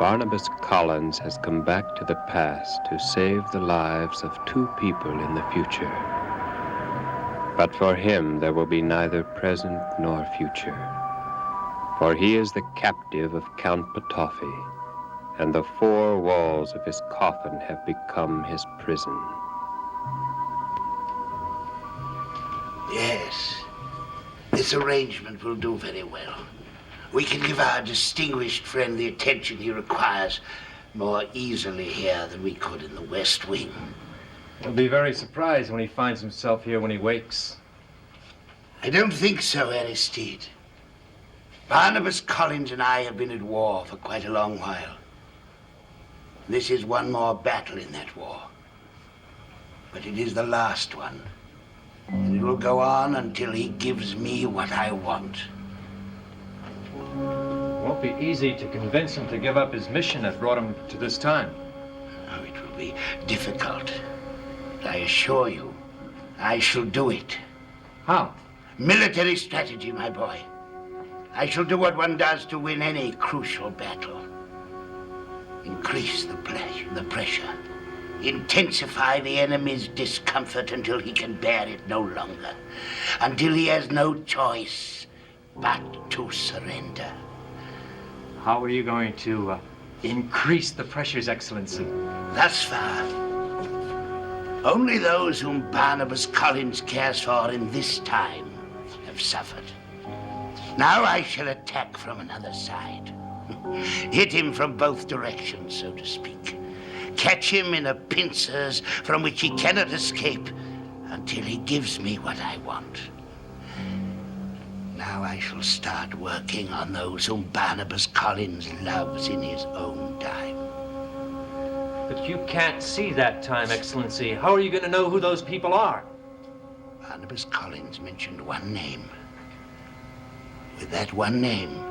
Barnabas Collins has come back to the past to save the lives of two people in the future. But for him, there will be neither present nor future. For he is the captive of Count Ptolemy, and the four walls of his coffin have become his prison. Yes, this arrangement will do very well. We can give our distinguished friend the attention he requires more easily here than we could in the West Wing. He'll be very surprised when he finds himself here when he wakes. I don't think so, Aristide. Barnabas Collins and I have been at war for quite a long while. This is one more battle in that war. But it is the last one. And it will go on until he gives me what I want. Won't be easy to convince him to give up his mission that brought him to this time. Oh, it will be difficult. But I assure you, I shall do it. How? Military strategy, my boy. I shall do what one does to win any crucial battle. Increase the pressure. Intensify the enemy's discomfort until he can bear it no longer. Until he has no choice but to surrender. How are you going to increase the pressures, Excellency? Thus far, only those whom Barnabas Collins cares for in this time have suffered. Now I shall attack from another side. Hit him from both directions, so to speak. Catch him in a pincers from which he cannot escape until he gives me what I want. Now I shall start working on those whom Barnabas Collins loves in his own time. But you can't see that time, Excellency. How are you going to know who those people are? Barnabas Collins mentioned one name. With that one name,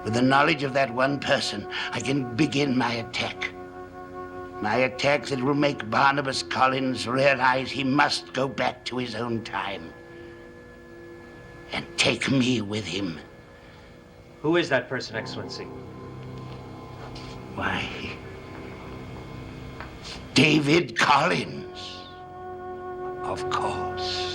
with the knowledge of that one person, I can begin my attack. My attack that will make Barnabas Collins realize he must go back to his own time. And take me with him. Who is that person, Excellency? Why, David Collins, of course.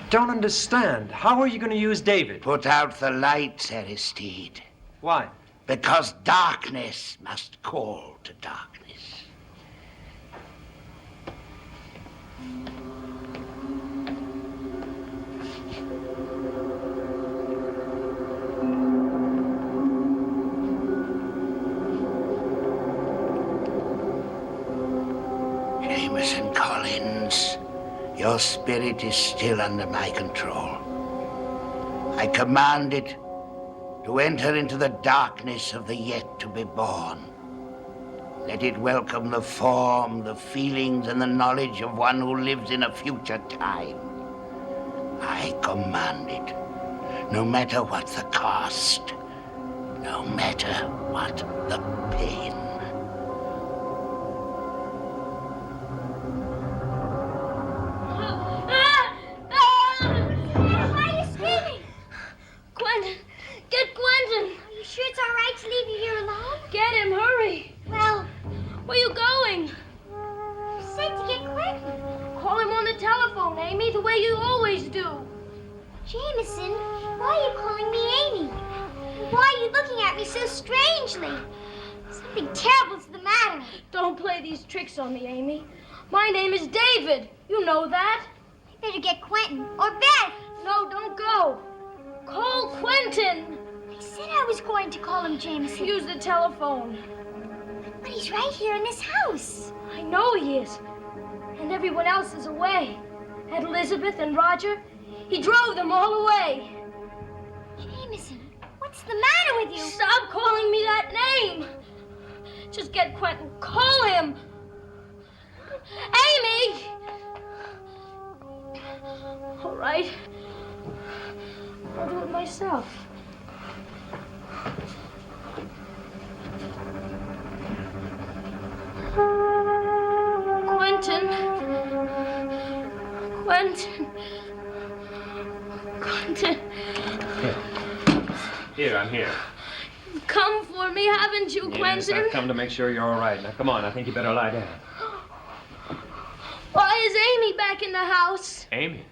Don't understand. How are you going to use David? Put out the lights, Aristide. Why? Because darkness must call to darkness. Jameson Collins. Your spirit is still under my control. I command it to enter into the darkness of the yet-to-be-born. Let it welcome the form, the feelings, and the knowledge of one who lives in a future time. I command it, no matter what the cost, no matter what the pain. Jameson, why are you calling me Amy? Why are you looking at me so strangely? Something terrible's the matter. Don't play these tricks on me, Amy. My name is David. You know that. I better get Quentin or Beth. No, don't go. Call Quentin. I said I was going to call him Jameson. Use the telephone. But he's right here in this house. I know he is. And everyone else is away. And Elizabeth and Roger, he drove them all away. Jameson, what What's the matter with you? Stop calling me that name. Just get Quentin. Call him. Amy! All right. I'll do it myself. Quentin. Quentin. Quentin. Here, I'm here. You've come for me, haven't you, Yes, Quentin? I've come to make sure you're all right. Now, come on. I think you better lie down. Why is Amy back in the house? Amy?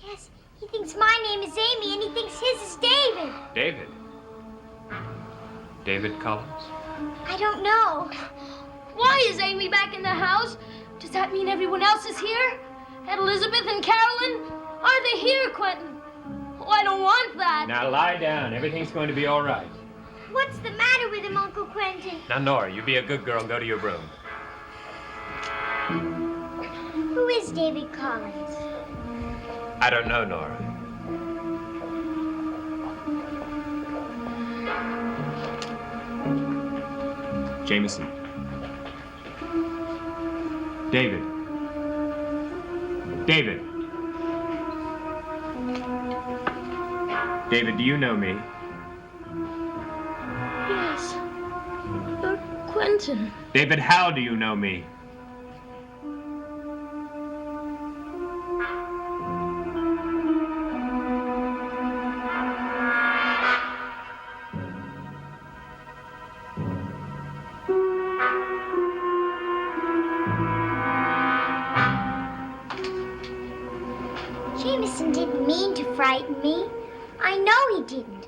Yes, he thinks my name is Amy and he thinks his is David. David? David Collins? I don't know. Why is Amy back in the house? Does that mean everyone else is here? And Elizabeth and Carolyn? Are they here, Quentin? Oh, I don't want that. Now, lie down. Everything's going to be all right. What's the matter with him, Uncle Quentin? Now, Nora, you be a good girl and go to your room. Who is David Collins? I don't know, Nora. Jameson. David. David. David, do you know me? Yes. You're Quentin. David, how do you know me? Jameson didn't mean to frighten me. I know he didn't.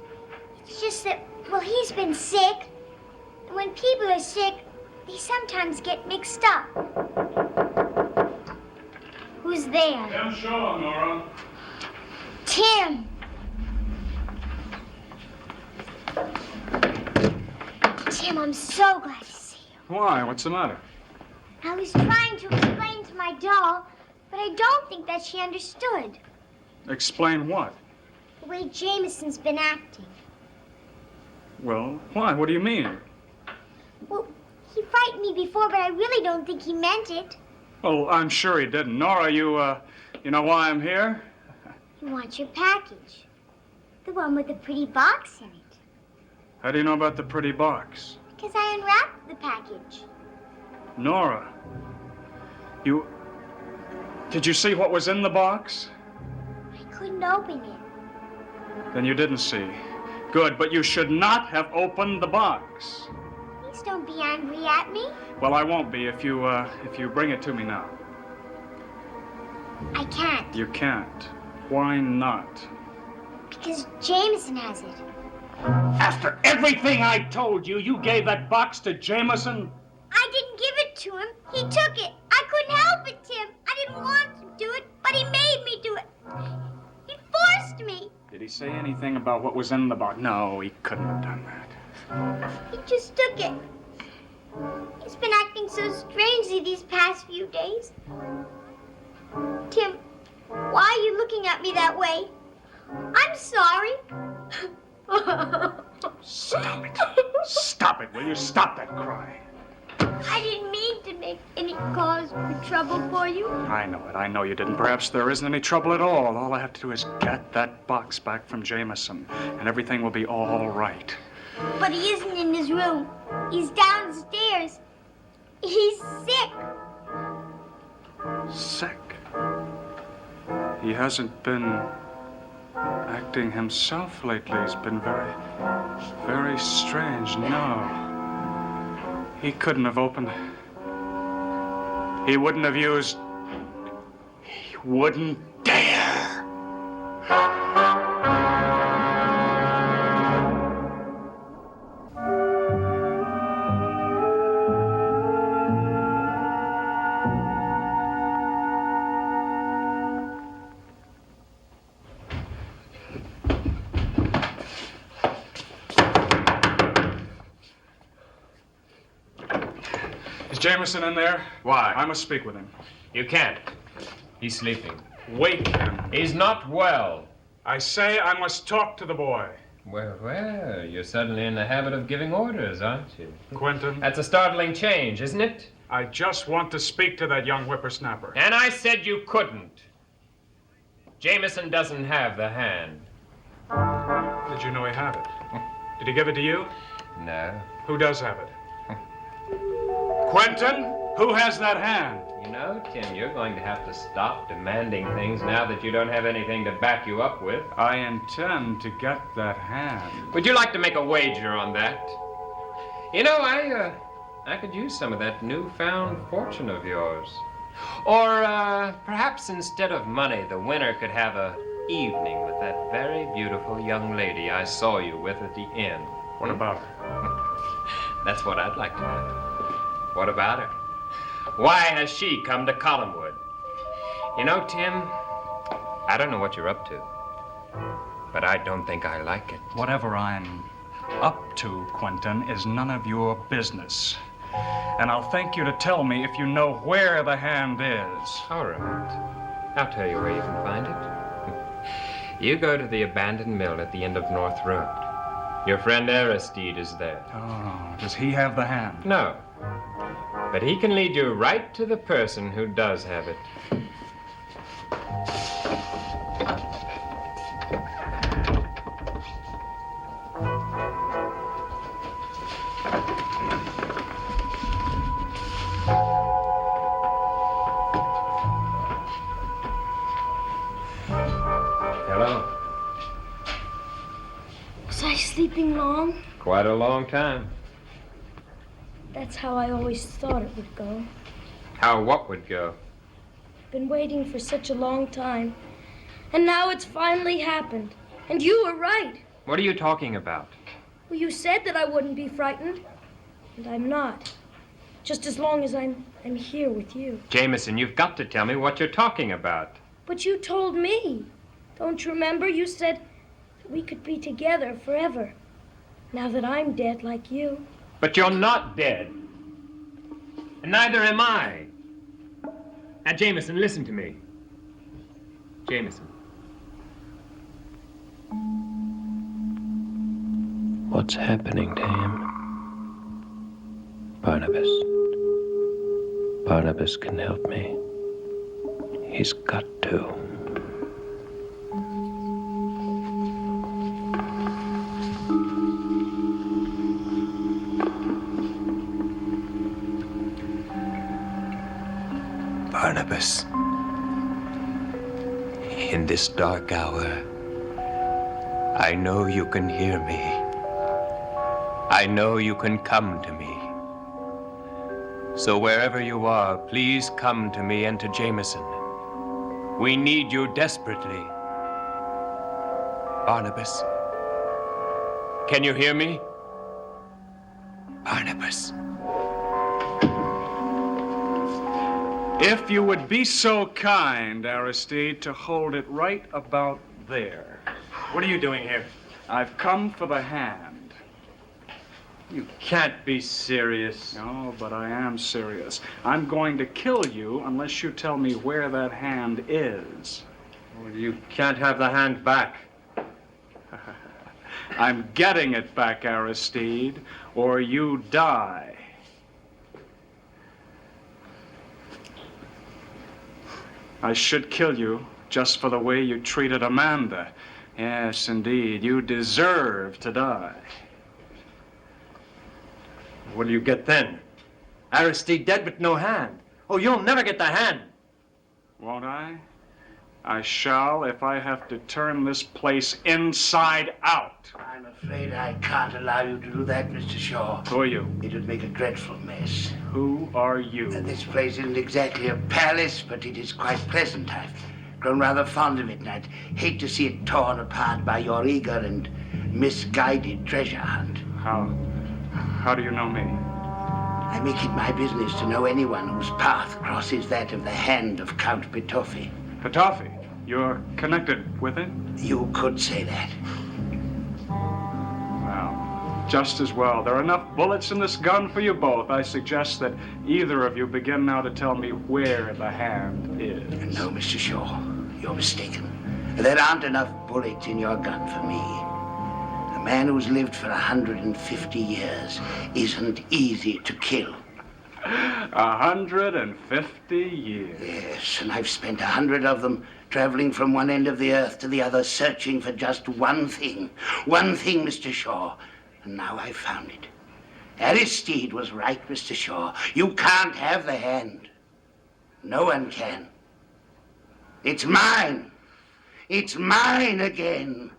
It's just that, well, he's been sick. And when people are sick, they sometimes get mixed up. Who's there? Tim Shaw, Nora. Tim. Tim, I'm so glad to see you. Why? What's the matter? I was trying to explain to my doll, but I don't think that she understood. Explain what? The way Jameson's been acting. Well, why? What do you mean? Well, he frightened me before, but I really don't think he meant it. Well, I'm sure he didn't. Nora, you know why I'm here? He wants your package. The one with the pretty box in it. How do you know about the pretty box? Because I unwrapped the package. Nora, did you see what was in the box? I couldn't open it. Then you didn't see. Good, but you should not have opened the box. Please don't be angry at me. Well, I won't be if you bring it to me now. I can't. You can't. Why not? Because Jameson has it. After everything I told you, you gave that box to Jameson? I didn't give it to him. He took it. I couldn't help it, Tim. I didn't want to do it, but he made me do it. He forced me. Did he say anything about what was in the box? No, he couldn't have done that. He just took it. He's been acting so strangely these past few days. Tim, why are you looking at me that way? I'm sorry. Stop it. Stop it, will you? Stop that crying. I didn't mean to make any cause for trouble for you. I know it. I know you didn't. Perhaps there isn't any trouble at all. All I have to do is get that box back from Jameson, and everything will be all right. But he isn't in his room. He's downstairs. He's sick. Sick? He hasn't been acting himself lately. He's been very, very strange. No. He couldn't have opened. He wouldn't have used. He wouldn't dare. Is Jameson in there? Why? I must speak with him. You can't. He's sleeping. Wake him. He's not well. I say I must talk to the boy. Well, you're suddenly in the habit of giving orders, aren't you? Quentin, That's a startling change, isn't it? I just want to speak to that young whippersnapper. And I said you couldn't. Jameson doesn't have the hand. Did you know he had it? Did he give it to you? No. Who does have it? Quentin, who has that hand? You know, Tim, you're going to have to stop demanding things now that you don't have anything to back you up with. I intend to get that hand. Would you like to make a wager on that? You know, I could use some of that newfound fortune of yours. Or perhaps instead of money, the winner could have a evening with that very beautiful young lady I saw you with at the inn. What about her? That's what I'd like to know. What about her? Why has she come to Collinwood? You know, Tim, I don't know what you're up to, but I don't think I like it. Whatever I'm up to, Quentin, is none of your business. And I'll thank you to tell me if you know where the hand is. All right. I'll tell you where you can find it. You go to the abandoned mill at the end of North Road. Your friend Aristide is there. Oh, does he have the hand? No. But he can lead you right to the person who does have it. Hello. Was I sleeping long? Quite a long time. That's how I always thought it would go. How what would go? Been waiting for such a long time. And now it's finally happened. And you were right. What are you talking about? Well, you said that I wouldn't be frightened. And I'm not. Just as long as I'm here with you. Jameson, you've got to tell me what you're talking about. But you told me. Don't you remember? You said that we could be together forever. Now that I'm dead like you. But you're not dead. And neither am I. Now, Jameson, listen to me. Jameson. What's happening to him? Barnabas. Barnabas can help me. He's got to. Barnabas, in this dark hour, I know you can hear me. I know you can come to me. So wherever you are, please come to me and to Jameson. We need you desperately. Barnabas, can you hear me? Barnabas. If you would be so kind, Aristide, to hold it right about there. What are you doing here? I've come for the hand. You can't be serious. No, but I am serious. I'm going to kill you unless you tell me where that hand is. Well, you can't have the hand back. I'm getting it back, Aristide, or you die. I should kill you just for the way you treated Amanda. Yes, indeed, you deserve to die. What do you get then? Aristide dead but no hand. Oh, you'll never get the hand. Won't I? I shall if I have to turn this place inside out. I'm afraid I can't allow you to do that, Mr. Shaw. Who are you? It would make a dreadful mess. Who are you? This place isn't exactly a palace, but it is quite pleasant. I've grown rather fond of it, and I'd hate to see it torn apart by your eager and misguided treasure hunt. How do you know me? I make it my business to know anyone whose path crosses that of the hand of Count Pitoffi. Pitoffi? You're connected with him? You could say that. Well, just as well. There are enough bullets in this gun for you both. I suggest that either of you begin now to tell me where the hand is. No, Mr. Shaw, you're mistaken. There aren't enough bullets in your gun for me. A man who's lived for 150 years isn't easy to kill. 150 years. Yes, and I've spent 100 of them traveling from one end of the earth to the other, searching for just one thing. One thing, Mr. Shaw. And now I've found it. Aristide was right, Mr. Shaw. You can't have the hand. No one can. It's mine. It's mine again.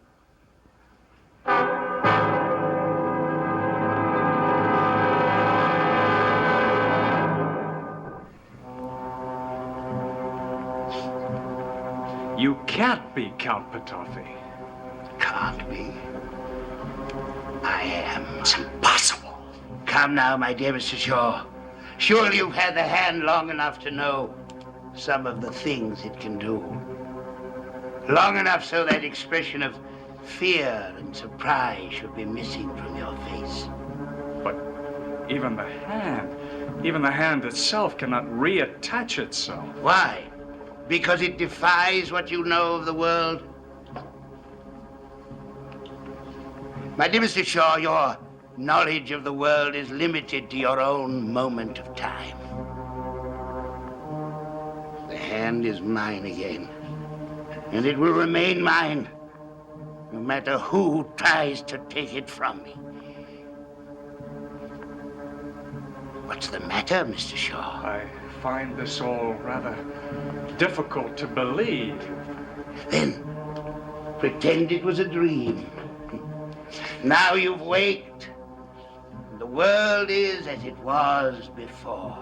You can't be Count Petofi. Can't be. I am. It's impossible. Come now, my dear Mr. Shaw. Surely you've had the hand long enough to know some of the things it can do. Long enough so that expression of fear and surprise should be missing from your face. But even the hand itself cannot reattach itself. Why? Because it defies what you know of the world? My dear Mr. Shaw, your knowledge of the world is limited to your own moment of time. The hand is mine again, and it will remain mine, no matter who tries to take it from me. What's the matter, Mr. Shaw? I find this all rather difficult to believe. Then, pretend it was a dream. Now you've waked. The world is as it was before.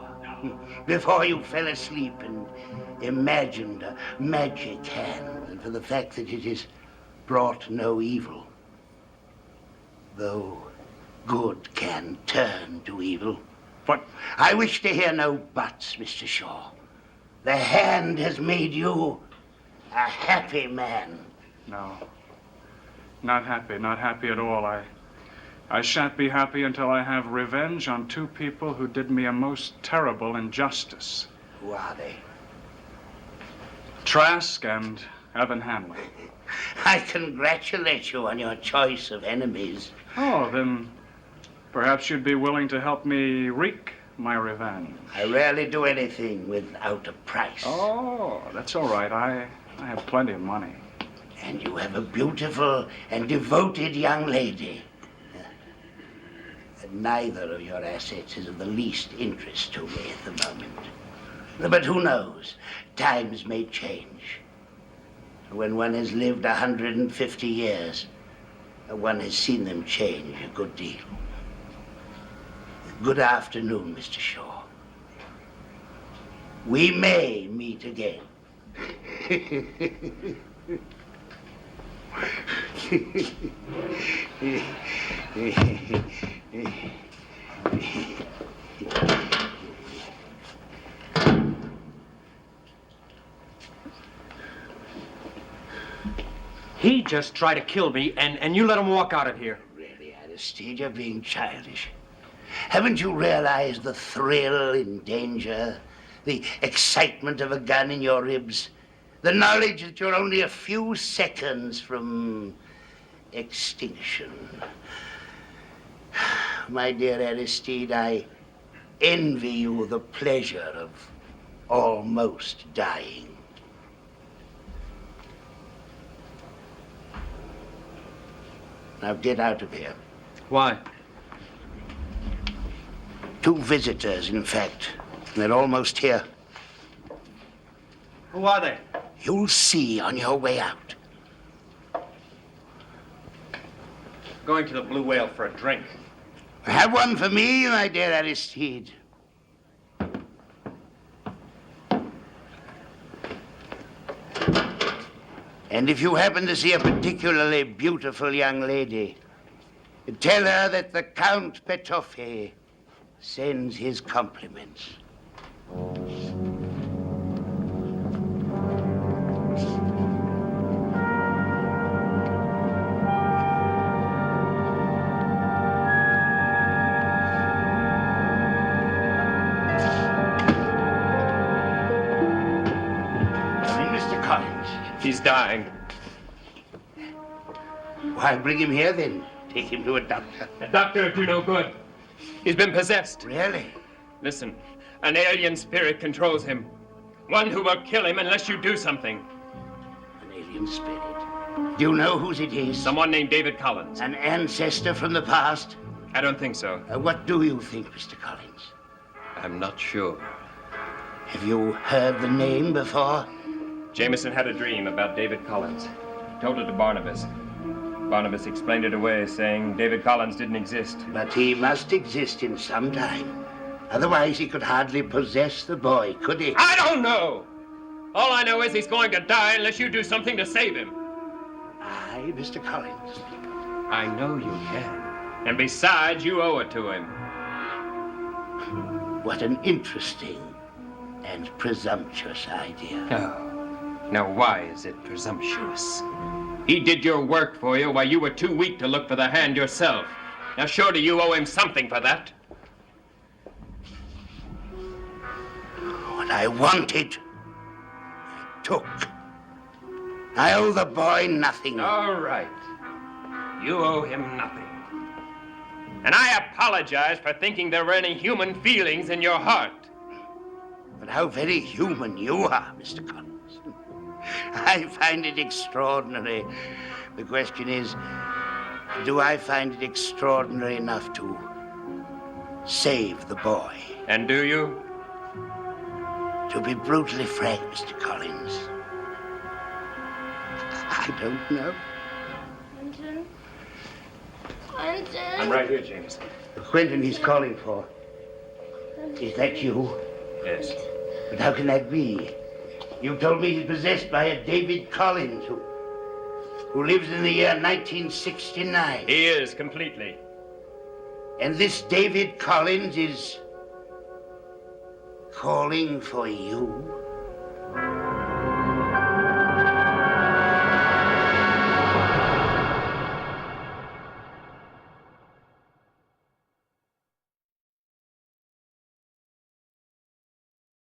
Before you fell asleep and imagined a magic hand, and for the fact that it has brought no evil. Though good can turn to evil. But I wish to hear no buts, Mr. Shaw. The hand has made you a happy man. no, not happy at all. I shan't be happy until I have revenge on two people who did me a most terrible injustice. Who are they? Trask and Evan Hanley. I congratulate you on your choice of enemies. Oh, then perhaps you'd be willing to help me wreak my revenge. I rarely do anything without a price. Oh, that's all right. I have plenty of money. And you have a beautiful and devoted young lady. Neither of your assets is of the least interest to me at the moment. But who knows? Times may change. When one has lived 150 years, one has seen them change a good deal. Good afternoon, Mr. Shaw. We may meet again. He just tried to kill me, and you let him walk out of here. Really, Aristide, you're being childish. Haven't you realized the thrill in danger, the excitement of a gun in your ribs, the knowledge that you're only a few seconds from extinction? My dear Aristide, I envy you the pleasure of almost dying. Now get out of here. Why? 2 visitors, in fact. They're almost here. Who are they? You'll see on your way out. Going to the Blue Whale for a drink. Have one for me, my dear Aristide. And if you happen to see a particularly beautiful young lady, tell her that the Count Petofi sends his compliments. Mr. Collins. He's dying. Why bring him here then? Take him to a doctor. The doctor would do no good. He's been possessed. Really? Listen, an alien spirit controls him. One who will kill him unless you do something. An alien spirit. Do you know whose it is? Someone named David Collins. An ancestor from the past? I don't think so. What do you think, Mr. Collins? I'm not sure. Have you heard the name before? Jameson had a dream about David Collins. Told it to Barnabas. Barnabas explained it away, saying David Collins didn't exist. But he must exist in some time. Otherwise, he could hardly possess the boy, could he? I don't know! All I know is he's going to die unless you do something to save him. Aye, Mr. Collins. I know you can. And besides, you owe it to him. What an interesting and presumptuous idea. Oh. Now, why is it presumptuous? He did your work for you while you were too weak to look for the hand yourself. Now, surely you owe him something for that. What I wanted, I took. I owe the boy nothing. All right. You owe him nothing. And I apologize for thinking there were any human feelings in your heart. But how very human you are, Mr. Collins. I find it extraordinary. The question is, do I find it extraordinary enough to save the boy? And do you? To be brutally frank, Mr. Collins, I don't know. Quentin? Quentin? I'm right here, Jameson. Quentin he's calling for. Is that you? Yes. But how can that be? You told me he's possessed by a David Collins who lives in the year 1969. He is, completely. And this David Collins is calling for you?